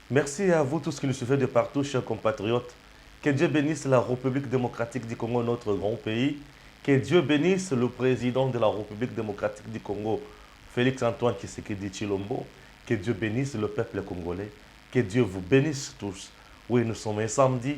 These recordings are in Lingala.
Merci à vous tous qui nous suivez de partout, chers compatriotes. Que Dieu bénisse la République démocratique du Congo, notre grand pays. Que Dieu bénisse le président de la République démocratique du Congo, Félix-Antoine Tshisekedi Tshilombo. Que Dieu bénisse le peuple congolais. Que Dieu vous bénisse tous. Oui, nous sommes un samedi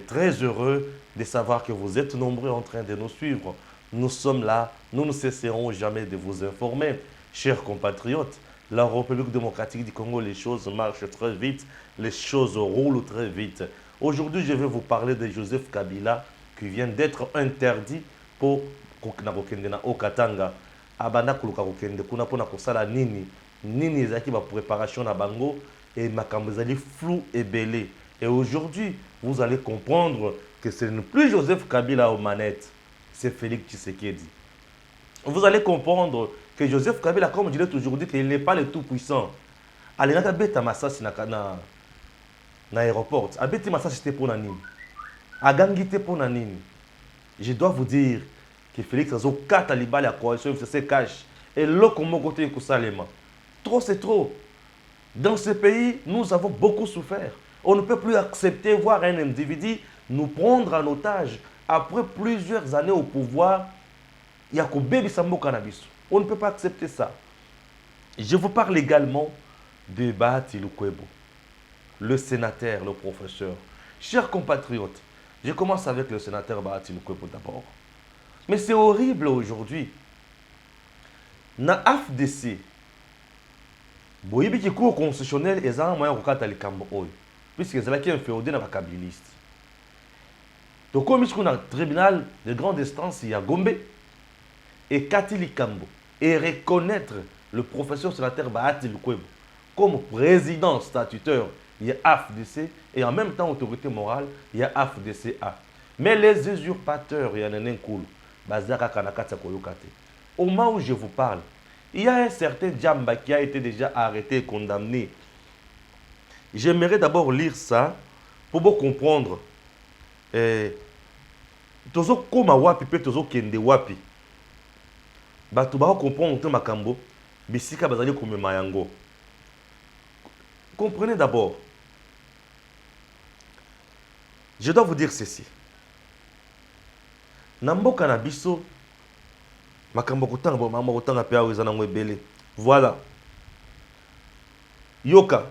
très heureux de savoir que vous êtes nombreux en train de nous suivre. Nous sommes là, nous ne cesserons jamais de vous informer, chers compatriotes. La République démocratique du Congo, les choses marchent très vite, les choses roulent très vite. Aujourd'hui, je vais vous parler de Joseph Kabila qui vient d'être interdit pour Okatanga. Abana kuluka kokende kuna pona kosala nini nini ezaki ba préparation na bango et makambo ezali flou et belé. Et aujourd'hui, vous allez comprendre que ce n'est plus Joseph Kabila aux manettes, c'est Félix Tshisekedi. Vous allez comprendre que Joseph Kabila, comme je l'ai toujours dit, qu'il n'est pas le tout-puissant. Allez, n'a pas massage na aéroport. Abeti massage c'était pour nani. Agangité pour nani. Je dois vous dire que Félix Azo 4 talibans la coalition se cache. Et l'autre comme côté Kosalema. Trop c'est trop. Dans ce pays, nous avons beaucoup souffert. On ne peut plus accepter voir un individu nous prendre en otage après plusieurs années au pouvoir. Il y a Bébé Sambo Cannabis. On ne peut pas accepter ça. Je vous parle également de Bahati Lukwebo, le sénateur, le professeur. Chers compatriotes, je commence avec le sénateur Bahati Lukwebo d'abord. Mais c'est horrible aujourd'hui. Na AFDC, boyibi ki cour constitutionnel ezala moyen kokata likambo oyo. Puisque ezalaki inféodé na bakabiliste. Donc comme il y a un tribunal de grande instance, il y a Gombe et Kati Likambo et reconnaître le professeur sénateur Bahati Lukwebo comme président statutaire, il y a AFDC et en même temps autorité morale, il y a AFDCA. Mais les usurpateurs, il y en a un cool. Au moment où je vous parle, il y a un certain Djamba qui a été déjà arrêté et condamné. J'aimerais d'abord lire ça pour vous comprendre. Tozo koma wapi pe tozo kende wapi. Bato ba comprendre te makambo bisika bazali komema yango. Comprenez d'abord. Je dois vous dire ceci. Namboka na biso makambo kotanga bo makambo kotanga pe awo ezana ngwebele. Voilà. Yoka.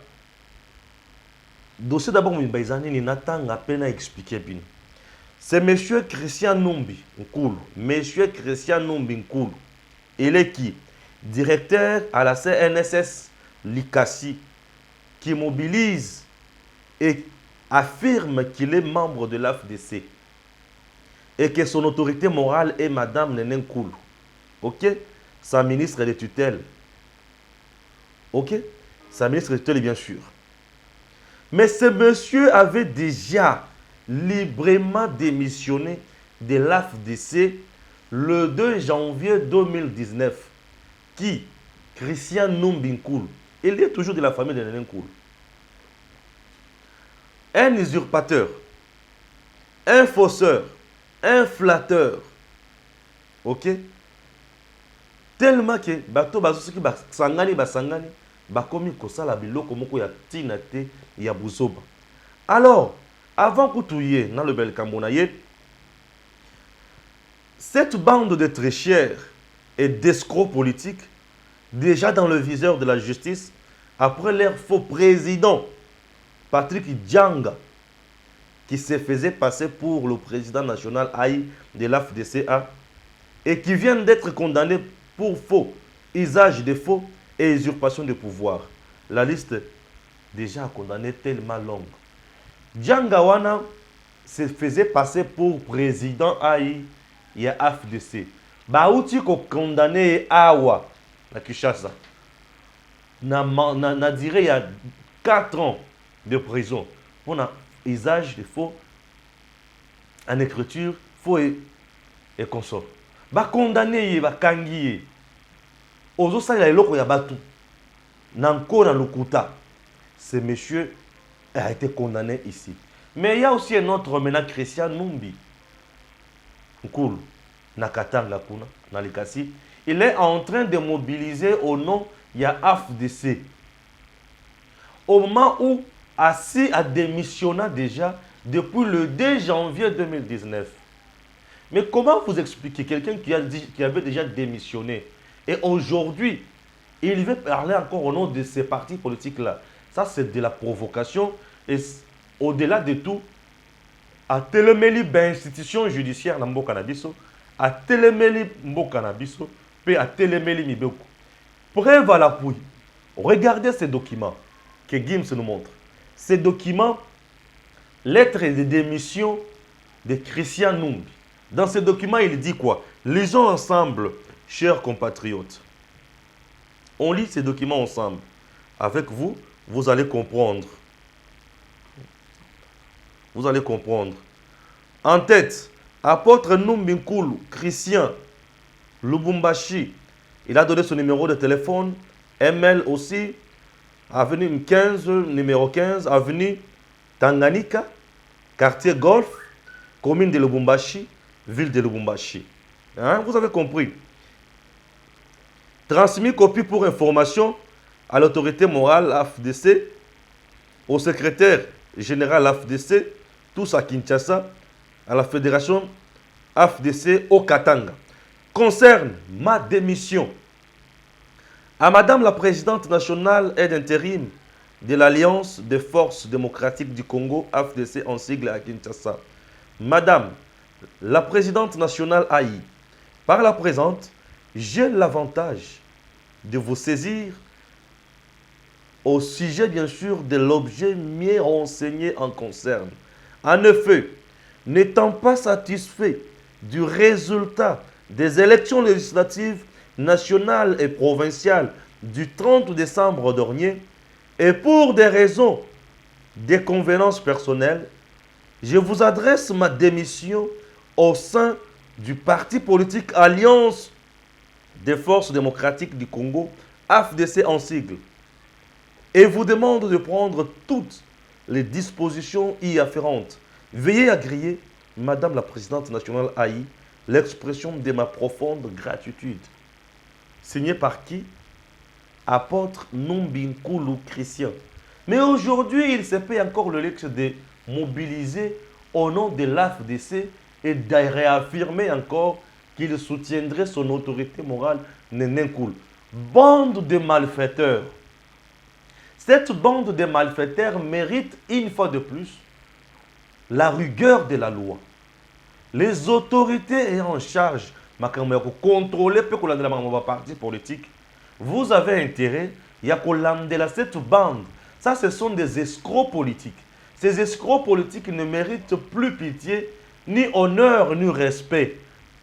Dossier d'abord mibazani ni natanga pe na expliquer bien. C'est M. Christian Numbi Nkulu. Monsieur Christian Numbi Nkulu. Il est qui? Directeur à la CNSS Likasi, qui mobilise et affirme qu'il est membre de l'AFDC et que son autorité morale est Madame Nene Nkulu. Ok? Sa ministre de tutelle. Ok? Sa ministre de tutelle, bien sûr. Mais ce monsieur avait déjà librement démissionné de l'AFDC le 2 janvier 2019. Qui? Christian Numbi Nkulu. Il est toujours de la famille de Nene Nkulu. Un usurpateur, un fausseur, un flatteur. Ok? Tellement que bato bazosoki basangani basangani bakomi kosala biloko moko ya tina te ya buzoba. Alors, avant que tu y aies dans le bel Cambonaye, cette bande de tricheurs et d'escrocs politiques, déjà dans le viseur de la justice, après leur faux président, Patrick Djanga, qui se faisait passer pour le président national AI de l'AFDCA, et qui vient d'être condamné pour faux, usage de faux et usurpation de pouvoir. La liste déjà condamnée tellement longue. Djangawana se faisait passer pour président AI et AFDC. Baouti ko condamné Awa, la Kinshasa. Na dirait il y a 4 ans de prison pour un usage de faux en écriture, faux et consort. Ba condamné ba kangi. Ozo sala eloko ya batu. Nanko na lokuta. Ce monsieur a été condamné ici. Mais il y a aussi un autre maintenant, Christian Numbi Nkulu, Nakatanga Kuna, Nalikasi. Il est en train de mobiliser au nom, il y a AFDC. Au moment où Assis a démissionné déjà depuis le 2 janvier 2019. Mais comment vous expliquer quelqu'un qui avait déjà démissionné et aujourd'hui, il veut parler encore au nom de ces partis politiques-là? Ça, c'est de la provocation. Et au-delà de tout, à telemeli institution judiciaire na mboka na biso, à telemeli mboka na biso, puis à telemeli mibeko. Preuve à l'appui. Regardez ces documents que Gims nous montre. Ces documents, lettre de démission de Christian Numbi. Dans ces documents, il dit quoi? Lisons ensemble, chers compatriotes. On lit ces documents ensemble. Avec vous, vous allez comprendre. Vous allez comprendre. En tête, apôtre Numbi Nkulu, Christian Lubumbashi. Il a donné son numéro de téléphone, email aussi, avenue 15, numéro 15, avenue Tanganyika, quartier Golf, commune de Lubumbashi, ville de Lubumbashi. Hein? Vous avez compris. Transmis copie pour information à l'autorité morale AFDC, au secrétaire général AFDC, tous à Kinshasa, à la fédération AFDC au Katanga. Concerne ma démission à Madame la présidente nationale et d'intérim de l'Alliance des forces démocratiques du Congo, AFDC en sigle à Kinshasa. Madame la présidente nationale AI, par la présente, j'ai l'avantage de vous saisir au sujet, bien sûr, de l'objet mieux renseigné en concerne. En effet, n'étant pas satisfait du résultat des élections législatives nationales et provinciales du 30 décembre dernier, et pour des raisons de convenance personnelle, je vous adresse ma démission au sein du parti politique Alliance des forces démocratiques du Congo, AFDC en sigle, et vous demande de prendre toutes les dispositions y afférentes. Veuillez agréer, Madame la présidente nationale AI, l'expression de ma profonde gratitude. Signé par qui? Apôtre Numbi Nkulu Christian. Mais aujourd'hui, il se paye encore le luxe de mobiliser au nom de l'AFDC et de réaffirmer encore qu'il soutiendrait son autorité morale, Nene Nkulu. Bande de malfaiteurs. Cette bande de malfaiteurs mérite une fois de plus la rigueur de la loi. Les autorités ayant en charge de contrôler le parti politique, vous avez intérêt à cette bande. Ça, ce sont des escrocs politiques. Ces escrocs politiques ne méritent plus pitié, ni honneur, ni respect.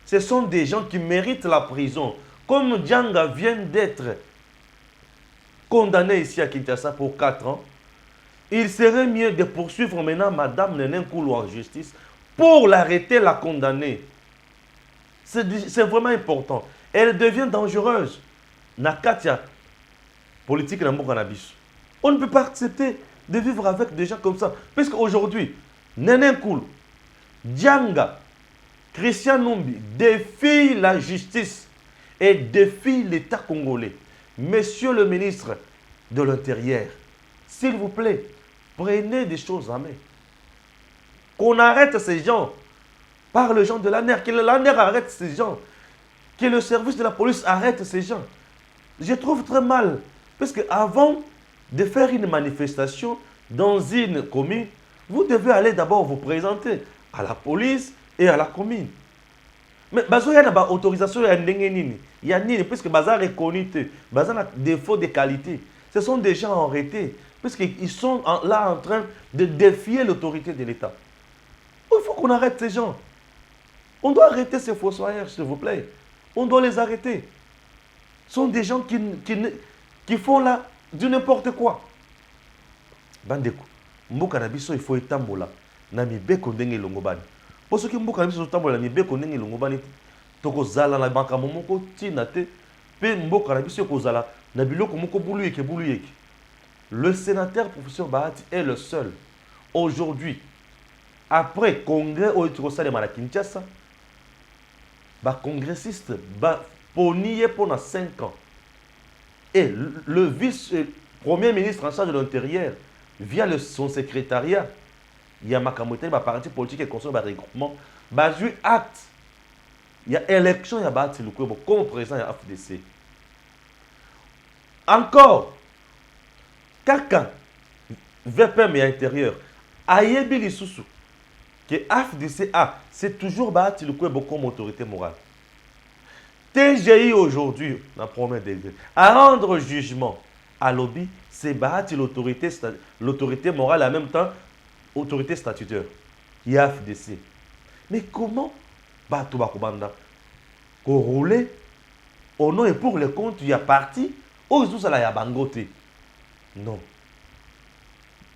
Ce sont des gens qui méritent la prison. Comme Djanga vient d'être condamné ici à Kinshasa pour 4 ans, il serait mieux de poursuivre maintenant Madame Nene Nkulu en justice pour l'arrêter, la condamner. C'est vraiment important. Elle devient dangereuse. Nakatia, politique na mboka na biso. On ne peut pas accepter de vivre avec des gens comme ça. Parce qu'aujourd'hui, Nene Nkulu, Djanga, Christian Numbi défient la justice et défient l'État congolais. Monsieur le ministre de l'Intérieur, s'il vous plaît, prenez des choses en main. Qu'on arrête ces gens par le gens de l'ANER, que l'ANER arrête ces gens, que le service de la police arrête ces gens. Je trouve très mal, parce qu'avant de faire une manifestation dans une commune, vous devez aller d'abord vous présenter à la police et à la commune. Mais il y a une autorisation, il y a une puisque bazar est reconnu, bazar a défaut de qualité. Ce sont des gens arrêtés, puisqu'ils sont là en train de défier l'autorité de l'État. Il faut qu'on arrête ces gens. On doit arrêter ces fossoyeurs, s'il vous plaît. On doit les arrêter. Ce sont des gens qui font là du n'importe quoi. Bandeko, mboka na biso il faut etambola na mibeko ndenge longobani. Pour ceux qui mboka na biso etambola na mibeko ndenge longobani, toko zala na banka momoko tina te, pe mboka na biso kozala na biloko moko buluyeke. Le sénateur professeur Bahati est le seul aujourd'hui, après congrès au Etirosale à Kinshasa, congressiste ponié pendant 5 ans. Et le vice-premier ministre en charge de l'Intérieur, via son secrétariat, il y a Makamote, ma parti politique et conseil de regroupement, bah eu acte. Il y a élection, il y a Bati Lukwebo comme président de la FDC. Encore, Kaka, VPM et intérieur, Ayebi Lissousou, que FDC a, c'est toujours Bati Lukwebo comme autorité morale. TGI aujourd'hui, dans le premier degré, à rendre jugement à lobby, c'est Bati l'autorité morale en même temps, autorité statutaire, qui est FDC. Mais comment Batu Bakubanda rouler au nom et pour le compte, il y a parti, ou tout ça là, il y a bangote. Non.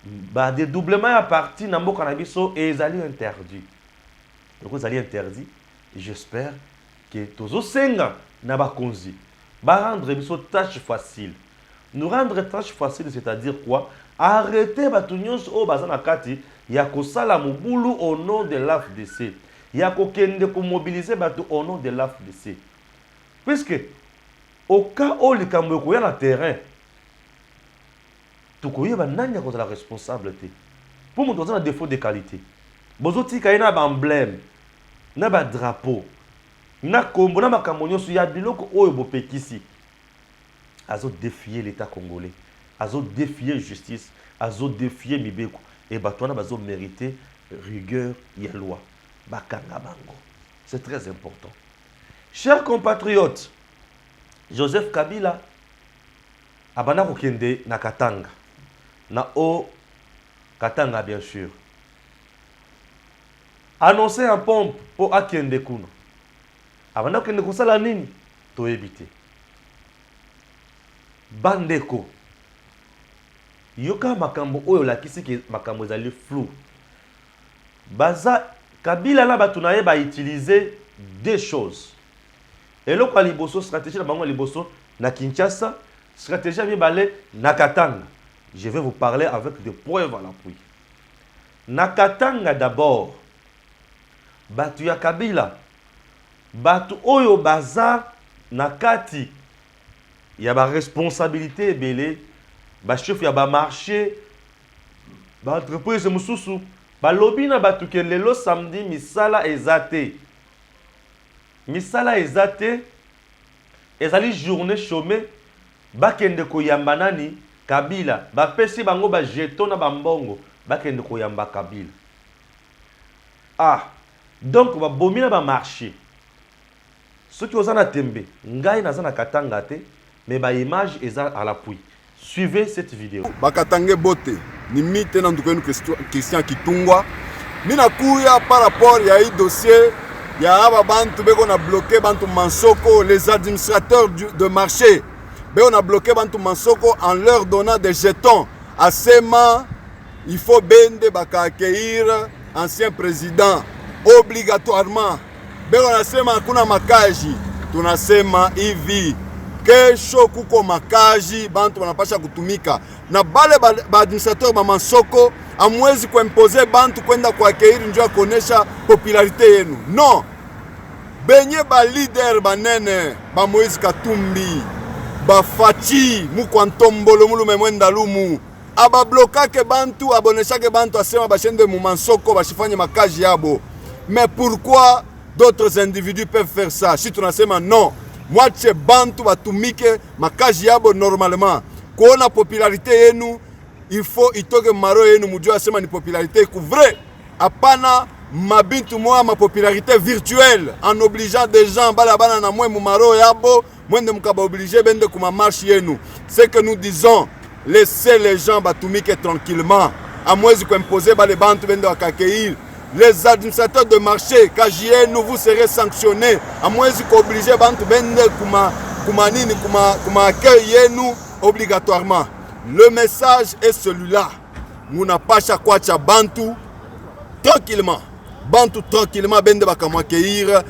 Bah, dédoublement à parti, Nambo Canabiso, et ils allaient interdit. Donc, ils allaient interdit. J'espère que tous os senga n'aba konzi. Bah, rendre biso tâche facile. Nous rendre tâche facile, c'est-à-dire quoi? Arrêter Batunions au Bazana Kati, il y a Kosala Mouboulou au nom de l'AFDC. Il y a Kokende ko mobiliser Batou au nom de l'AFDC. Puisque, au cas où les Cambodgiens sur le terrain, tout le monde est la responsabilité. Pour nous donner un défaut de qualité. Bozoti kaina ba emblème, na ba drapeau, na kombo na makambo sur ya biloko oyo bopekisi. Azo défier l'État congolais, azo défier justice, azo défier mibeko et batona bazo mériter rigueur ya loi. Bakanga bango. C'est très important. Chers compatriotes, Joseph Kabila abana kokende na Katanga. Na o Katanga bien sûr. Annoncé en pompe pour akende kuna. Abana kokende kosala nini? To éviter. Bandeko. Yoka makambo oyo lakisi ke makambo ezali flou. Baza Kabila na batu na ye ba utiliser deux choses. Et là, liboso stratégie na bango liboso na Kinshasa, stratégie à mibale na Katanga. Je vais vous parler avec des preuves à l'appui. Na Katanga d'abord, batu ya Kabila, batu oyo baza na kati, ya ba responsabilité belé, ba chef ya ba marché, ba entreprise mususu, ba lobby na batu ke lelo samedi misala ezate. Misala ezate, ezali journée chômée, bakende koyamba nani Kabila, bapesi bango ba jeton na bambongo, bakende koyamba Kabila. Ah, donc ba bomina ba marché. Ceux qui osana tembe, ngai naza na Katanga te, mais ba image eza à l'appui. Suivez cette vidéo. Bakatange bote, ni mite na ndukenu Christian Kitungwa. Mina kuya par rapport ya i dossier. Il y a bantu beko na bloqué bantu Mansoko, les administrateurs de marché. On a bloqué bantu Mansoko en leur donnant des jetons. À Sema, il faut bende baka accueillir ancien président obligatoirement. On a Sema kuna makaji, tunasema hivi. Kesho kuko makaji bantu wanapasha kutumika. Na bale ba administrateur ba Mansoko amwezi kuimposer bantu kwenda kwa accueillir njoo kuonesha popularité yenu. Non. Benye ba leader banene ba Moïse Katumbi ba Fachi mukwantombolo mulume mwenda lumu aba blokake bantu aboneshake bantu asema bashende mu Mansoko bashifanye makaji yabo. Mais pourquoi d'autres individus peuvent faire ça? Si tunasema non, mwache bantu batumike makaji yabo normalement. Kuona popularité yenu, il faut itoke maro yenu mujua asema ni popularité couvre. Apana mabintu moa ma popularité virtuelle en obligeant des gens balabana na mwe mumaro yabo mwende mukaba obligé bende kuma marche yenu. C'est que nous disons, laissez les gens batumike tranquillement. À mwezi ko imposer ba les bantu bende wakakeil. Les administrateurs de marché KJN vous serez sanctionnés. À mwezi ko obligé bantu bende kuma nini kuma accueil yenu obligatoirement. Le message est celui-là. Muna pasha kwacha bantu tranquillement. Bantu tranquillement bende bakamwakeir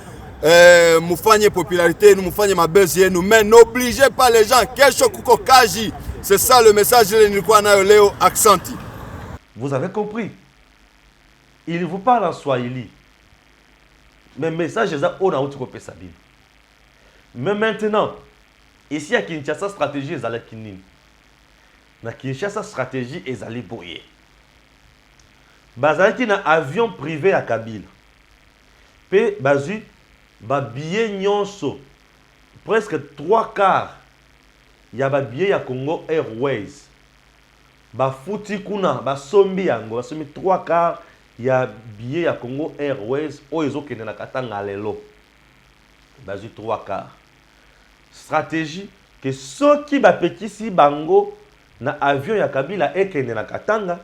mufanye popularité nous mufanye mabezi yenu, mais n'obligez pas les gens kesho kuko kaji. C'est ça le message de nilikuwa nayo leo accenti. Vous avez compris? Il vous parle en Swahili. Mais message est on a outil kopé sabine. Mais maintenant, ici à Kinshasa stratégie est à la kinini. na Kinshasa stratégie ezali boye. Bazalaki na avion privé à Kabila. Pe bazui ba billet nyonso presque 3/4 ya ba billet ya Congo Airways. Ba futi kuna ba sombi yango, ba sombi 3/4 ya billet ya Congo Airways o ezokende na Katanga lelo. Bazui 3/4. Stratégie que ceux qui bapekisi bango na avion ya Kabila ekende na Katanga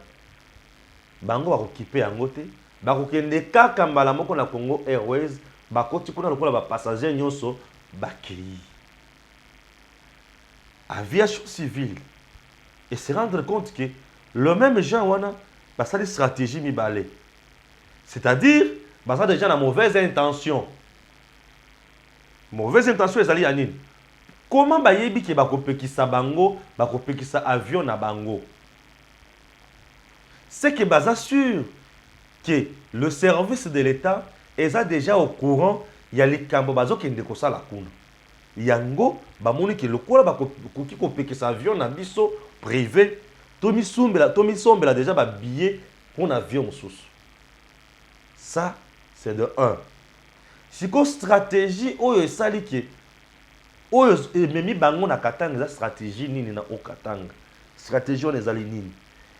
bango bakokipe yango te, bakokende kaka mbala moko na Congo Airways, bakoti kuna lokola ba passager nyonso bakei. Aviation civile et se rendre compte que le même gens wana basali stratégie mibale. C'est-à-dire basa déjà na mauvaise intention. Mauvaise intention ezali ya nini? Comment bayebi ke bakopekisa bango, bakopekisa avion na bango? C'est que baza sûr que le service de l'État est déjà au courant, il y a les cambo bazo qui ne kosa la kuna. Yango bamoni ke lokola bakoki kopekisa avion na biso privé, tomi sombela déjà ba billet pour avion mosusu. Ça c'est de 1. Siko stratégie oyo esali ke oyo ememi bango na Katanga, stratégie nini na Okatanga. Stratégie on ezali nini?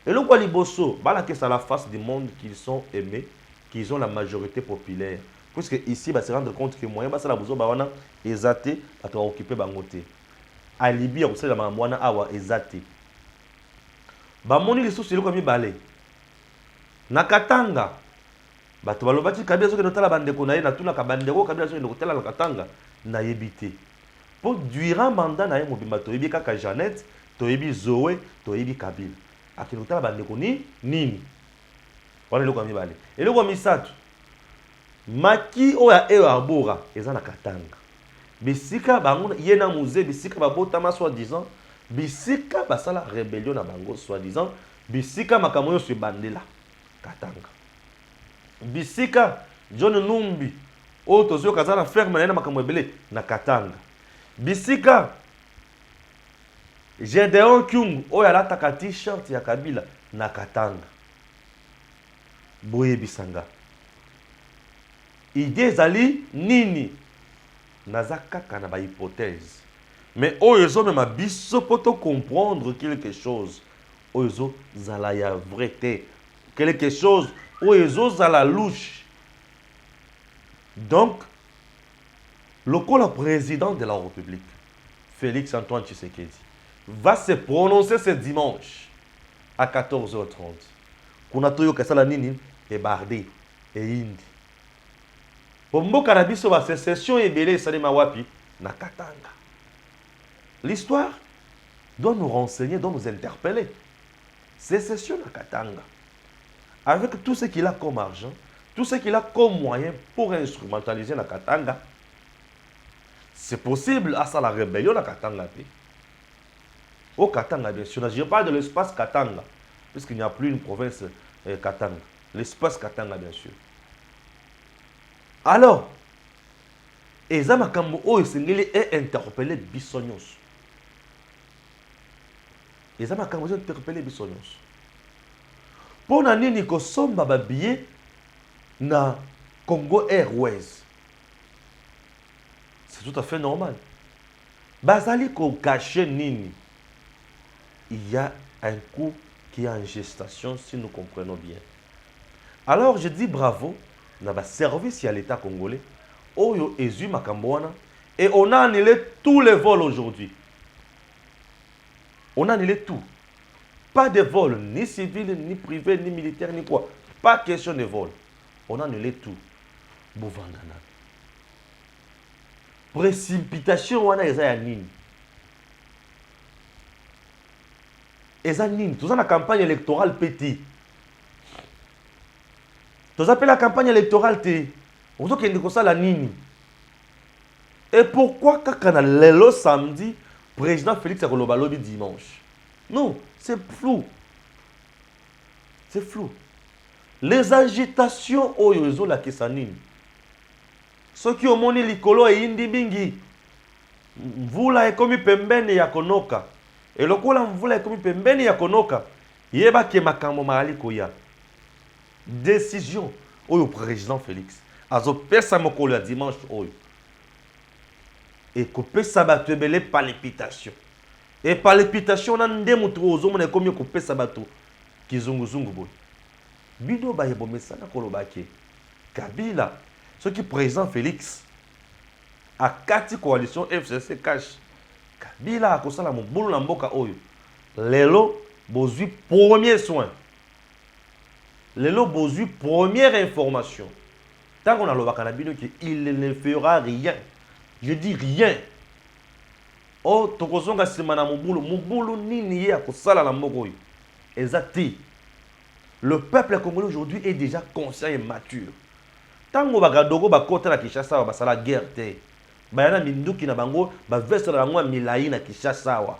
Et le Liboso, que c'est la face du monde qu'ils sont aimés, qu'ils ont la majorité populaire. Puisque ici, se rendre compte que moyen, c'est la bozo, ezate, occupé bangote. À Libye, on sait la mamouana awa ezate. Moni les sous, c'est le comme balé. Na Katanga, bato balobaki kabila soki notala bandeko na ye na tuna ka bandeko kabila soki notala na Katanga na yebité. Pour durant mandat na ye mobimba toyebi kaka Jeannette, toyebi Zoé, toyebi Kabila. Akinotala bandeko nini wana eloko mibale eloko misatu maki oya eyo abora eza na Katanga bisika bango ye na musée bisika babotama soi-disant bisika basala rébellion na bango soi-disant bisika makambo yo bandela Katanga bisika John Numbi o tozo kazana ferme na makambo ebele na Katanga bisika Gédéon Kyung oyo alataka t-shirt ya Kabila na Katanga. Boye bisanga. Idée ezali nini? Naza kaka na ba hypothèse. Mais oyo zo mema biso poto comprendre quelque chose. Oyo zo zala ya vérité. Quelque chose oyo zo zala louche. Donc le président de la République, Félix Antoine Tshisekedi, va se prononcer ce dimanche à 14h30. Kuna toyo kasala nini et bardé et indi. Pombo kanabiso ba sécession ebele salima wapi na Katanga. L'histoire doit nous renseigner, doit nous interpeller. Sécession na Katanga. Avec tout ce qu'il a comme argent, tout ce qu'il a comme moyen pour instrumentaliser la Katanga. C'est possible à ça la rébellion na Katanga. Au Katanga, bien sûr. Je parle de l'espace Katanga, puisqu'il n'y a plus une province Katanga. L'espace Katanga, bien sûr. Alors, Eza makambo oyo sengeli est interpellé bisonyos. Eza makambo oyo interpellé bisonyos. Pour nani ko somba ba billet na Congo Airways. C'est tout à fait normal. Bazali ko cacher nini. Il y a un coup qui est en gestation, si nous comprenons bien. Alors, je dis bravo dans le service à l'État congolais, Oyo Ezu Makambouana, et on a annulé tous les vols aujourd'hui. On a annulé tout. Pas de vols, ni civils, ni privés, ni militaires, ni quoi. Pas question de vol. On a annulé tout. Bouvandana. Précipitation, on a nini. Tout ça, la campagne électorale petit. Tout ça, la campagne électorale t. On dit qu'il y a la nini. Et pourquoi quand on a le samedi, président Félix Akolobalobi dimanche? Non, c'est flou. C'est flou. Les agitations au yozo la kesanine. Ceux qui ont moni likolo et indi bingi. Vous là est comme pembene ya konoka. Et lokola mvula ekomi pembeni ya konoka, yeba ke makambo maali koya. Décision oyo président Félix azo pesa mokolo ya dimanche oyo. Et kopesa bato ebele palpitation. Et palpitation na nde mutu ozomona ekomi kopesa bato kizunguzungu boy. Bino ba yebomesana kolobake. Kabila, ce qui président Félix a kati coalition FCC cash. Kabila a kosala mobulu na mboka oyo. Lelo bozui premier soin. Lelo bozui première information. Tant qu'on a le bakanabino qu'il ne fera rien. Je dis rien. Oh, tokozonga simana mobulu, mobulu nini ye akosala na mboka oyo. Exacti. Le peuple congolais aujourd'hui est déjà conscient et mature. Tant qu'on va dogo ba kota na Kinshasa ba sala guerre te. Bayana minduki na bango ba veste na bango milai na Kinshasa wa.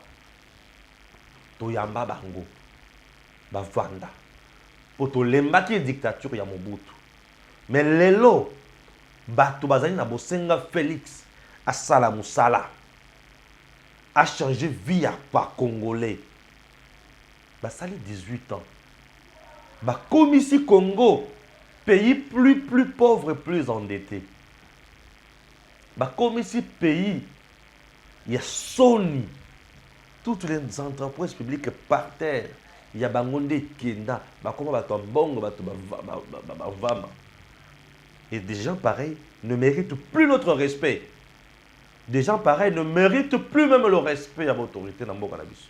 To yamba bango. Ba vanda. Poto lembaki dictature ya Mobutu. Mais lelo bato bazali na bosenga Félix a sala musala. A changé vie à pas congolais. Ba sali 18 ans. Bah, comme ici Congo, pays plus pauvre et plus endetté. Bah, comme ici pays, il y a Sony, toutes les entreprises publiques par terre. Il y a Bangonde Kenda, bah comment bah Tombongo, bah Vama. Et des gens pareils ne méritent plus notre respect. Des gens pareils ne méritent plus même le respect à l'autorité dans le cannabis.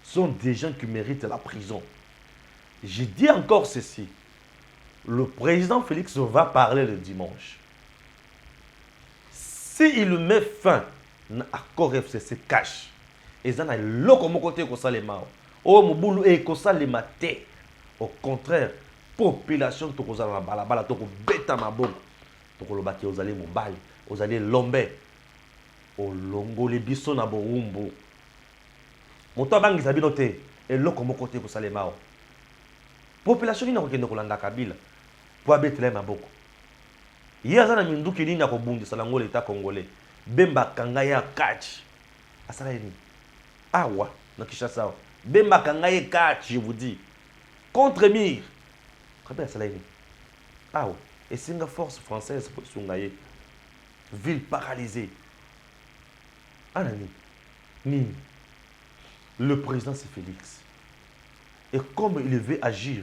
Ce sont des gens qui méritent la prison. Je dis encore ceci. Le président Félix va parler le dimanche. S'il met fin à l'accord FCC cash, et ça n'a l'autre côté que ça les mao. Oh mon boulot est que ça les maté. Au contraire, population to koza na balabala to ko beta maboko. To ko lobaki ozali mobali, ozali lombe. O longo le biso na borumbu. Moto bangi sabino te et l'autre côté que ça les mao. Population ina kokende kolanda Kabila po abetela maboko. Ye na minduki nini ya kobundisa lango l'État congolais. Bemba kanga ya catch. Asala yini? Awa na Kinshasa. Bemba kanga ya catch, je vous dis. Contre Mir. Kabila asala yini? Awa et singa force française pour sungaye. Ville paralysée. Anani. Nini. Le président c'est Félix. Et comme il veut agir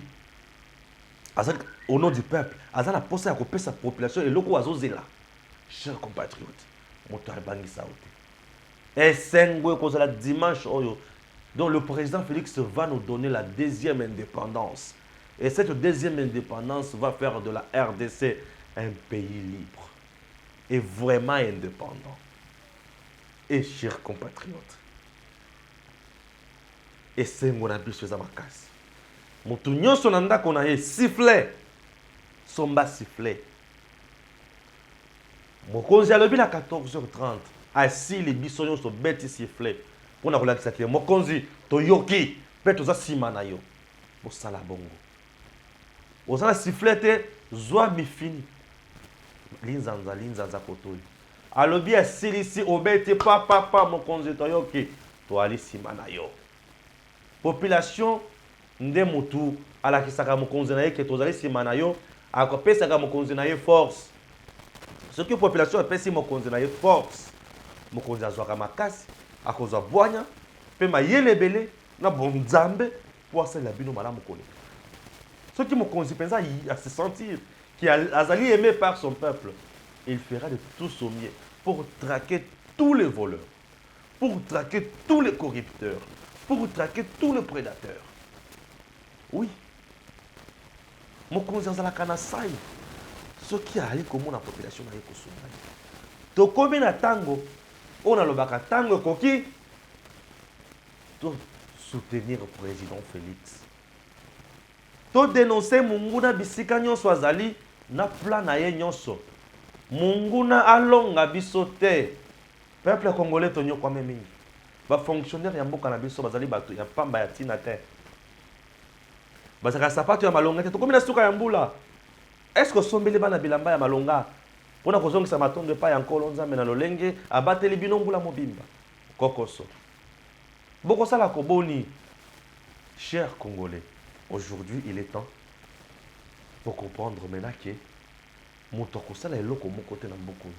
au nom du peuple, il a posé à couper sa population et l'oko azozela. Chers compatriotes, moto bangi saote. Et sengwe kozala dimanche oyo. Donc le président Félix va nous donner la deuxième indépendance. Et cette deuxième indépendance va faire de la RDC un pays libre et vraiment indépendant. Et chers compatriotes, et c'est mon abus sur ma casse. Mon tougnon son anda qu'on a sifflet. Son bas sifflet. Mon conseil à 14h30. Assis les bisognos sont bêtes sifflet. Pour avoir l'accès. Mon conseil, to yoki. Peut-être aux simana yo. Au salabongo. Aux ala sifflet, zoa mi fini. Linzanza kotoy. Alors bien, si ici, au bête, papa, mon conseil, to yoki. To ali simana yo. Population nde mutu ala kisaka mokonzi na ye ke tozali sima na yo akopesaka mokonzi na ye force. Ce que population epesi mokonzi na ye force. Mokonzi azwaka makasi akozwa bwanya pe mayele ebele na bonzambe po asalela bino malamu koleka. Ce que mokonzi penza à se sentir qui azali aimé par son peuple, il fera de tout son mieux pour traquer tous les voleurs, pour traquer tous les corrupteurs, pour traquer tous les prédateurs. Oui. Mokonzi azalaka na sai. Ce qui a allé comme la population na ekosunga. To komi na tango, on a le baka tango koki. To soutenir le président Félix. To dénoncer munguna bisika nyonso azali na plan na ye nyonso. Munguna alonga biso te. Peuple congolais to nyokwa mingi. Ba fonctionnaire ya mboka na biso bazali bato ya pamba ya tina te. Bazaka sapato ya malonga te to komina suka ya mbula. Est-ce que sombele bana bilamba ya malonga pona kozongisa matondo pa ya nkolo nzambe na lolenge abateli bino mbula mobimba kokoso. Bokosala Koboni. Chers Congolais, aujourd'hui, il est temps pour comprendre maintenant que Motokosala est là comme côté dans beaucoup.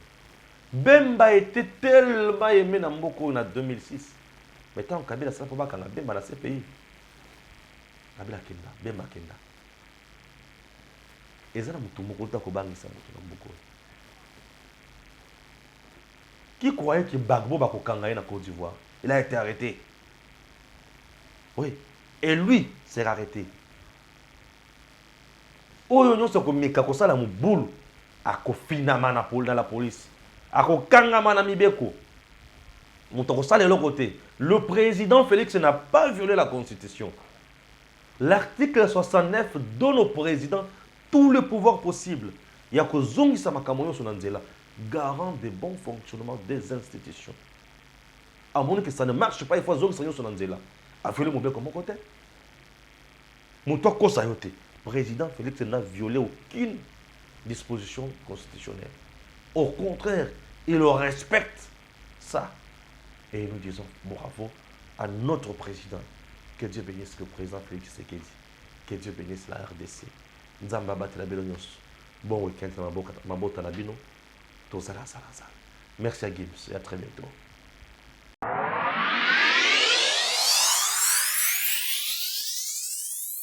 Bemba était tellement aimé dans beaucoup en 2006. Mais tant que Kabila ça pas quand Bemba dans ces pays. Kabila Kenda, Bemba Kenda. Et ça na mutumoko ta ko bangisa mutu dans beaucoup. Qui croyait que Bagbo va kokanga na Côte d'Ivoire? Il a été arrêté. Oui. Et lui s'est arrêté. Oyo nyonso komeka kosala mubulu akofinama na la police. Akokangama na mibeko. Mutokosala l'autre côté. Le président Félix n'a pas violé la constitution. L'article 69 donne au président tous les pouvoirs possibles. Il y a que Zongisa Makamoyo Sonanzela, garant des bons fonctionnements des institutions. À moins que ça ne marche pas, il faut Zongisa Sonanzela. A violé mon bien comme mon côté. Moutoko Sayote, président Félix n'a violé aucune disposition constitutionnelle. Au contraire, il respecte ça. Et nous disons bravo à notre président. Que Dieu bénisse le président Félix Tshisekedi. Que Dieu bénisse la RDC. Nzamba batela belo nyonso. Bon week-end na mabota na bino. Tozala. Merci à Gims et à très bientôt.